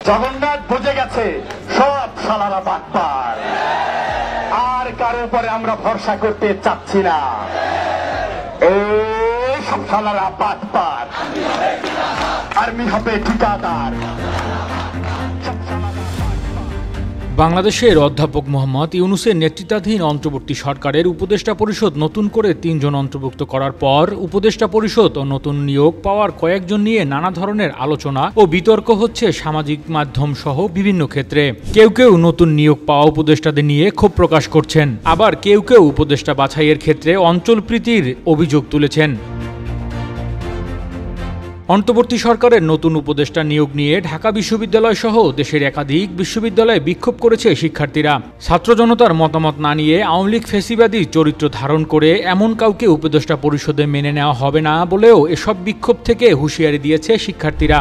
জগন্নাথ বুঝে গেছে সব শালারা বাটপার, আর কারো উপরে আমরা ভরসা করতে চাচ্ছি না। এই সব শালারা বাটপার, আর্মি হবে ঠিকাদার। বাংলাদেশের অধ্যাপক মোহাম্মদ ইউনূসের নেতৃত্বাধীন অন্তর্বর্তী সরকারের উপদেষ্টা পরিষদ নতুন করে ৩ জন অন্তর্ভুক্ত করার পর উপদেষ্টা পরিষদ ও নতুন নিয়োগ পাওয়ার কয়েকজন নিয়ে নানা ধরনের আলোচনা ও বিতর্ক হচ্ছে সামাজিক মাধ্যম সহ বিভিন্ন ক্ষেত্রে। কেউ কেউ নতুন নিয়োগ পাওয়া উপদেষ্টাদের নিয়ে ক্ষোভ প্রকাশ করছেন, আবার কেউ কেউ উপদেষ্টা বাছাইয়ের ক্ষেত্রে অঞ্চলপ্রীতির অভিযোগ তুলেছেন। অন্তর্বর্তী সরকারের নতুন উপদেষ্টা নিয়োগ নিয়ে ঢাকা বিশ্ববিদ্যালয় সহ দেশের একাধিক বিশ্ববিদ্যালয়ে বিক্ষোভ করেছে শিক্ষার্থীরা। ছাত্র জনতার মতামত না নিয়ে আওয়ামী লীগ ফ্যাসিবাদী চরিত্র ধারণ করে এমন কাউকে উপদেষ্টা পরিষদে মেনে নেওয়া হবে না বলেও এসব বিক্ষোভ থেকে হুঁশিয়ারি দিয়েছে শিক্ষার্থীরা।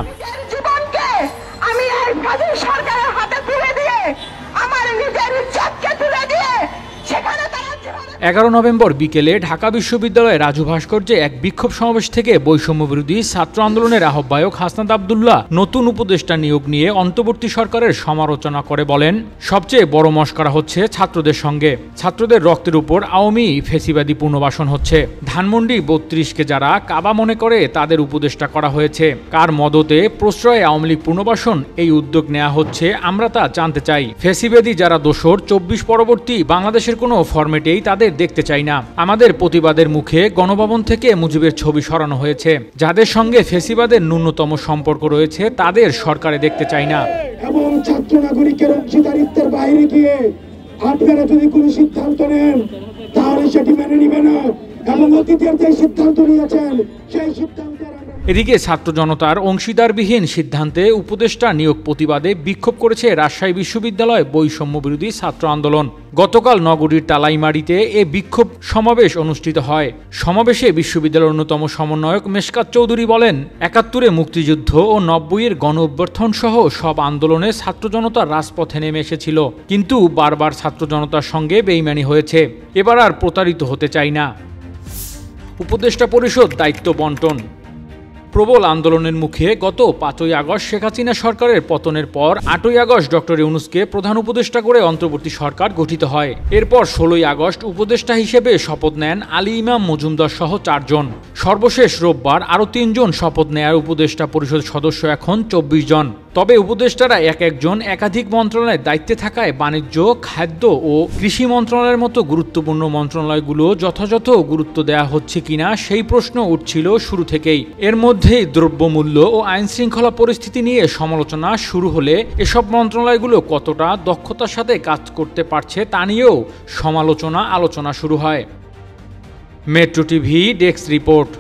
11 নভেম্বর বিকেলে ঢাকা বিশ্ববিদ্যালয়ের রাজু ভাস্কর্যে এক বিক্ষোভ সমাবেশ থেকে বৈষম্য বিরোধী ছাত্র আন্দোলনের আহ্বায়ক হাসনাত আব্দুল্লাহ নতুন উপদেষ্টা নিয়োগ নিয়ে অন্তর্বর্তী সরকারের সমালোচনা করে বলেন, সবচেয়ে বড় মশকরা হচ্ছে ছাত্রদের সঙ্গে। ছাত্রদের রক্তের উপর আওয়ামী ফ্যাসিবাদী পুনর্বাসন হচ্ছে। ধানমন্ডি 32কে যারা কাবা মনে করে তাদের উপদেষ্টা করা হয়েছে। কার মদতে প্রশ্রয়ে আওয়ামী লীগ পুনর্বাসন এই উদ্যোগ নেওয়া হচ্ছে আমরা তা জানতে চাই। ফ্যাসিবাদী যারা দোসর 24 পরবর্তী বাংলাদেশের কোনো ফরম্যাটেই তাদের দেখতে চাই না। আমাদের প্রতিবাদের মুখে গণভবন থেকে মুজিবের ছবি সরানো হয়েছে। যাদের সঙ্গে ফ্যাসিবাদের ন্যূনতম সম্পর্ক রয়েছে তাদের সরকারে দেখতে চাই না। এবং ছাত্র নাগরিকের অংশীদারিত্বের বাইরে গিয়ে আপনারা যদি কোনো সিদ্ধান্ত নেন তাহলে সেটি মেনে নিবে না, এবং অতীতের যে সিদ্ধান্ত নিয়েছেন সেই সিদ্ধান্তের এদিকে ছাত্র জনতার অংশীদারবিহীন সিদ্ধান্তে উপদেষ্টা নিয়োগ প্রতিবাদে বিক্ষোভ করেছে রাজশাহী বিশ্ববিদ্যালয় বৈষম্য বিরোধী ছাত্র আন্দোলন। গতকাল নগরীর তালাইমারীতে এ বিক্ষোভ সমাবেশ অনুষ্ঠিত হয়। সমাবেশে বিশ্ববিদ্যালয়ের অন্যতম সমন্বয়ক মেশকাত চৌধুরী বলেন, 71-এ মুক্তিযুদ্ধ ও 90-এর গণ অভ্যুত্থান সহ সব আন্দোলনে ছাত্র জনতা রাজপথে নেমে এসেছিল, কিন্তু বারবার ছাত্র জনতার সঙ্গে বেইমানি হয়েছে। এবার আর প্রতারিত হতে চাই না। উপদেষ্টা পরিষদ দায়িত্ব বন্টন। প্রবল আন্দোলনের মুখে গত 5ই আগস্ট শেখ হাসিনা সরকারের পতনের পর 8ই আগস্ট ডক্টর ইউনূসকে প্রধান উপদেষ্টা করে অন্তর্বর্তী সরকার গঠিত হয়। এরপর 16ই আগস্ট উপদেষ্টা হিসেবে শপথ নেন আলী ইমাম মজুমদার সহ 4 জন। সর্বশেষ রোববার আরও 3 জন শপথ নেয়ার উপদেষ্টা পরিষদ সদস্য এখন 24 জন। তবে উপদেষ্টারা এক একজন একাধিক মন্ত্রণালয়ের দায়িত্বে থাকায় বাণিজ্য, খাদ্য ও কৃষি মন্ত্রণালয়ের মতো গুরুত্বপূর্ণ মন্ত্রণালয়গুলো যথাযথ গুরুত্ব দেওয়া হচ্ছে কিনা সেই প্রশ্ন উঠছিল শুরু থেকেই। এর মধ্যেই দ্রব্যমূল্য ও আইন শৃঙ্খলা পরিস্থিতি নিয়ে সমালোচনা শুরু হলে এসব মন্ত্রণালয়গুলো কতটা দক্ষতার সাথে কাজ করতে পারছে তা নিয়েও আলোচনা শুরু হয়। Metro TV desk report.